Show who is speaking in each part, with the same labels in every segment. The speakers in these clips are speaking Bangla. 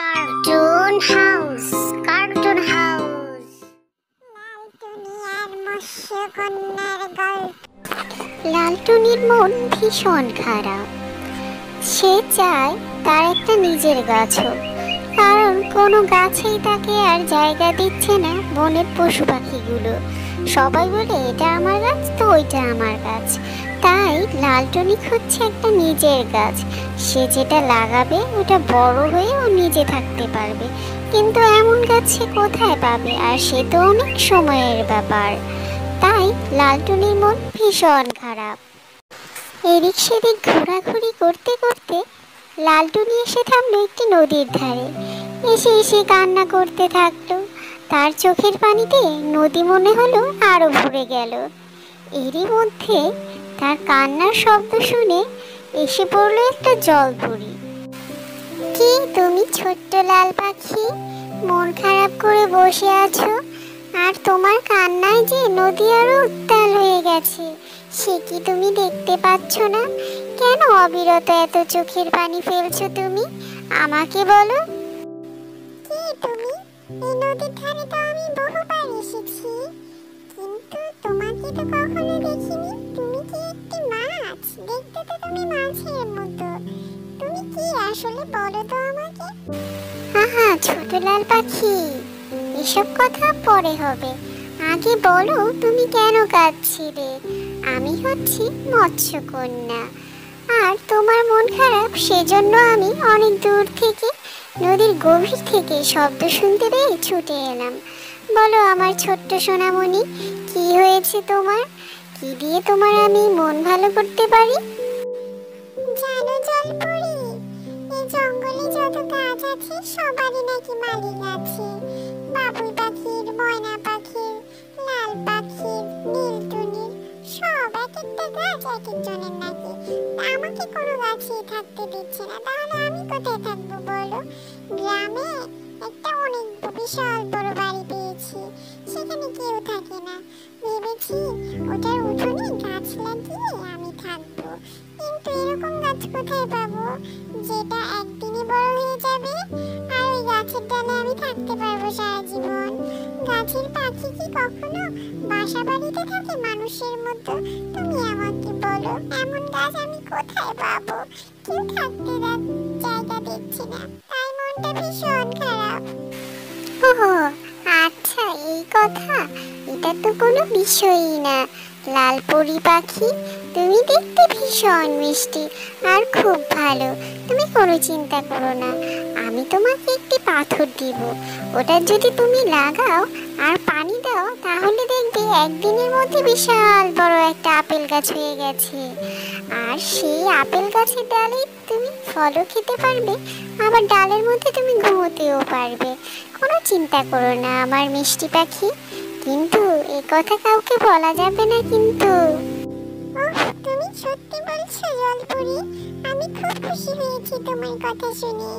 Speaker 1: Cartoon house, cartoon house. লালটুনির মন ভীষণ খারাপ। সে চায় তার একটা নিজের গাছ হোক, কারণ কোনো গাছেই তাকে আর জায়গা দিচ্ছে না বনের পশু পাখিগুলো। সবাই বলে এটা আমার গাছ, তো ওইটা আমার গাছ। তাই লালটুনি খুঁজছে একটা নিজের গাছ। সে যেটা লাগাবে ওটা বড় হয়ে ও নিজে থাকতে পারবে, কিন্তু এমন গাছ সে কোথায় পাবে? আর সে তো অনেক সময়ের ব্যাপার। তাই লালটুনির মন ভীষণ খারাপ। এদিক সেদিক ঘোরাঘুরি করতে করতে লালটুনি এসে থামলো একটি নদীর ধারে। এসে এসে কান্না করতে থাকলো। তার চোখের পানিতে নদী মনে হলো আরো ভরে গেল। এরই মধ্যে তার কান্নার শব্দ শুনে এসে পড়লো একটা জলপরি। কি তুমি ছোট্ট লাল পাখি, মন খারাপ করে বসে আছো? আর তোমার কান্নায় যে নদী আরো উত্তাল হয়ে গেছে, সে কি তুমি দেখতে পাচ্ছ না? কেন অবিরত এত চোখের পানি ফেলছো তুমি? আমাকে বলো।
Speaker 2: কি তুমি? এই নদীর ধারে তো আমি বহুবার এসেছি, কিন্তু তোমাকে তো কখনো দেখিনি। তুমি কি একটি মাছ? দেখতে তো তুমি মাছের মতো। তুমি কি আসলে বলো তো আমাকে।
Speaker 1: আহা ছোট লাল পাখি, এসব কথা পরে হবে। আগে বলো তুমি কেন কাঁদছিলে? আমি হচ্ছি মৎস্যকন্যা, আর তোমার মন খারাপ সেজন্য আমি অনেক দূর থেকে, নদীর গভীর থেকে শব্দ শুনতে পেয়ে ছুটে এলাম। বলো আমার ছোট্ট সোনামণি, কি হয়েছে তোমার? কি দিয়ে তোমার আমি মন ভালো করতে পারি?
Speaker 2: জানো জলপরি, এই জঙ্গলে যত গাছ আছে সবারই নাকি মালিক আছে। বাবুই পাখির, ময়না পাখির, লাল পাখির, নীলটুনির, সব এক একটা গাছ এক একজনের নাকি। আমাকে কোনো গাছই থাকতে দিচ্ছে না, তাহলে আমি কোথায় থাকবো বলো? গ্রামে একটা অনেক বিশাল বড় বাড়ি পেয়েছি, সেখানে কেউ থাকে না। ভেবেছি ওটার উঠোনে গাছ লাগিয়ে আমি থাকবো, কিন্তু এরকম গাছ কোথায় পাবো যেটা একদিনে বড় হয়ে যাবে আর ওই গাছের ডালে আমি থাকতে পারবো সারা জীবন? গাছের পাখি কি কখনো বাসা বাড়িতে থাকে মানুষের মতো? তুমি আমাকে বলো, এমন গাছ আমি কোথায় পাবো? কেউ থাকতে জায়গা দিচ্ছে না, তাই মনটা ভীষণ খারাপ।
Speaker 1: ওহো আচ্ছা এই কথা, এটা তো কোনো বিষয়ই না। লাল পরি পাখি, তুমি দেখতে ভীষণ মিষ্টি আর খুব ভালো। তুমি কোনো চিন্তা করো না, আমি তোমাকে একটি পাথর দিব। ওটা যদি তুমি লাগাও আর পানি দাও, তাহলে দেখবে একদিনের মধ্যে বিশাল বড় একটা আপেল গাছ হয়ে গেছে। আর সেই আপেল গাছের ডালে তুমি ফলও খেতে পারবে, আবার ডালের মধ্যে তুমি ঘুমোতেও পারবে। কোনো চিন্তা করো না আমার মিষ্টি পাখি, কিন্তু এই কথা কাউকে বলা যাবে না কিন্তু।
Speaker 2: ওহ, তুমি সত্যি বলছো জলপরি? আমি খুব খুশি হয়েছি তোমার কথা শুনে।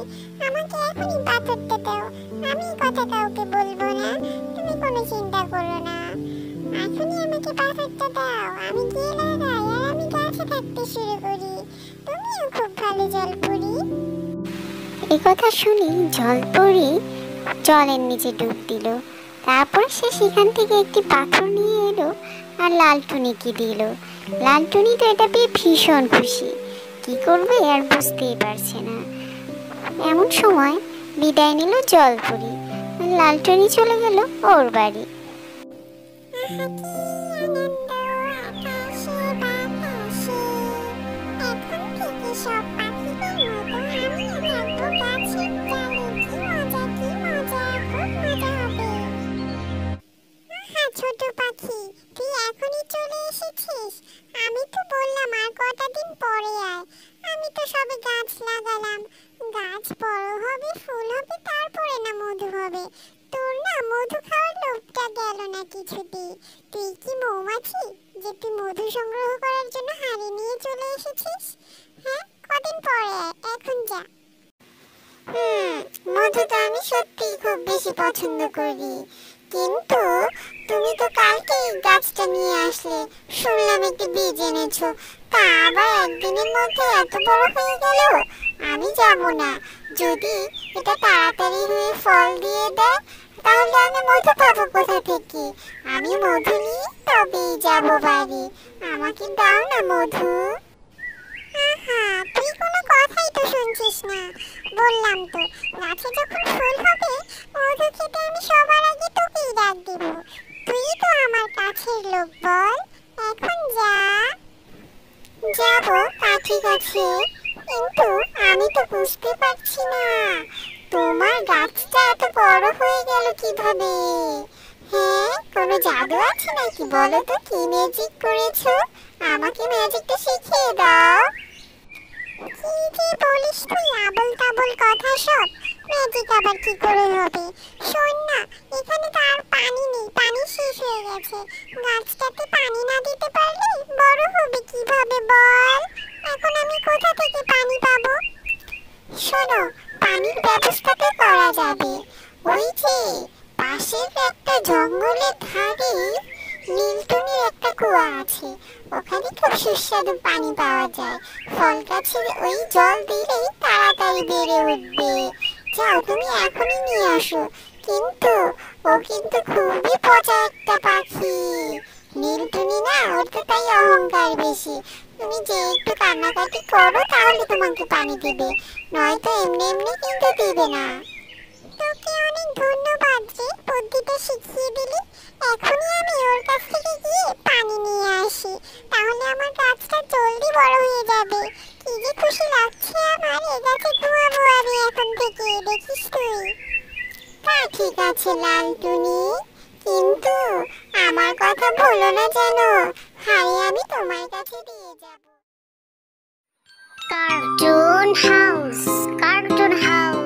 Speaker 2: আমাকে এখনই পাথরটা দাও, আমি কথা কাউকে বলবো না। তুমি কোনো চিন্তা করো না, এখনই আমাকে পাথরটা দাও, আমি গিয়ে লাগাই আর আমি গাছে থাকতে শুরু করি। তুমিও খুব ভালো জলপরি।
Speaker 1: এই কথা শুনি জলপরি জলের নিচে ডুব দিল। তারপর সে সেখান থেকে একটি পাথর নিয়ে এলো আর লালটুনিকে দিল। লালটুনি তো এটা পেয়ে ভীষণ খুশি, কি করবে আর বুঝতেই পারছে না। এমন সময় বিদায় নিল জলপরি, আর লালটুনি চলে গেল ওর বাড়ি।
Speaker 2: আহা কি আনন্দ আকাশে বাতাসে, এখন থেকে সব পাখিদের মতো আমিও থাকবো গাছের ডালে। কি মজা, কি মজা, খুব মজা হবে। আহা ছোট পাখি, তুই এখনই চলে এসেছিস? আমি তো বললাম আর কটা দিন পরে আয়। আমি তো সবে গাছ লাগালাম, গাছ বড় হবে, ফুল হবে, তারপরে না মধু হবে। তোর না মধু খাওয়ার লোভটা গেল না কিছুতেই। তুই কি মৌমাছি যে তুই মধু সংগ্রহ করার জন্য হাড়ি নিয়ে চলে এসেছিস? হ্যাঁ, কদিন পরে আয়, এখন যা। মধু তো আমি সত্যিই খুব বেশি পছন্দ করি, কিন্তু তুমি তো কালকেই গাছটা নিয়ে আসলে, শুনলাম একটি বীজ এনেছো, তা আবার একদিনের মধ্যে এত বড় হয়ে গেল। আমি যাব না। যদি এটা তাড়াতাড়ি হয়ে ফল দিয়ে দেয় তাহলে আমি মধু পাবো কোথা থেকে? আমি মধু নিয়ে তবেই যাব বাড়ি। আমাকে দাও না মধু। আহা, তুই কোনো কথাই তো শুনছিস না। বললাম তো, গাছে যখন ফুল হবে মধু খেতে আমি সবার আগে তোকেই ডাক দিব। তুই তো আমার কাছের লোক, বল এখন যা। যাবো কাঠি গাছে, কিন্তু আমি তো বুঝতে পারছি না তোমার গাছটা এত বড় হয়ে গেল কিভাবে? হ্যাঁ, কোনো জাদু আছে নাকি? বলো তো কি ম্যাজিক করেছো? আমাকে ম্যাজিকটা শিখিয়ে দাও। কি যে বলিস তুই আবল তাবল কথা সব। ম্যাজিক আবার কি করে হবে? শোন না, এখানে তো আর পানি নেই, পানি শেষ হয়ে গেছে। গাছটাতে পানি না দিতে পারলে বড় হবে কিভাবে বল? এখন আমি কোথা থেকে পানি পাবো? শোনো, পানির ব্যবস্থা তো করা যাবে। ওই যে পাশের একটা জঙ্গলের ধারে নীলটুনির একটা কুয়া আছে, ওখানে খুব সুস্বাদু পানি পাওয়া যায়। ফল গাছে ওই জল দিলেই তাড়াতাড়ি বেড়ে উঠবে। যাও, তুমি এখনই নিয়ে আসো। কিন্তু ও কিন্তু খুবই পচা একটা পাখি। নীলটুনি না, ওর তো তাই অহংকার বেশি। তুমি যে একটু কান্নাকাটি করো তাহলে তোমাকে পানি দিবে, নয়তো এমনি এমনি কিন্তু দিবে না। তোকে অনেক ধন্যবাদ যে বুদ্ধিটা শিখিয়ে দিলি। এখনই আমি ওর কাছ থেকে গিয়ে পানি নিয়ে আসি, তাহলে আমার গাছটা জলদি বড় হয়ে যাবে। কি যে খুশি লাগছে আমার, এ গাছে ঘুমাবো আমি এখন থেকে, দেখিস তুই। তা ঠিক আছে লালটুনি, কিন্তু আমার কথা ভুলো না যেন। হাড়ি আমি তোমার কাছে দিয়ে যাব।
Speaker 1: Cartoon house, cartoon house.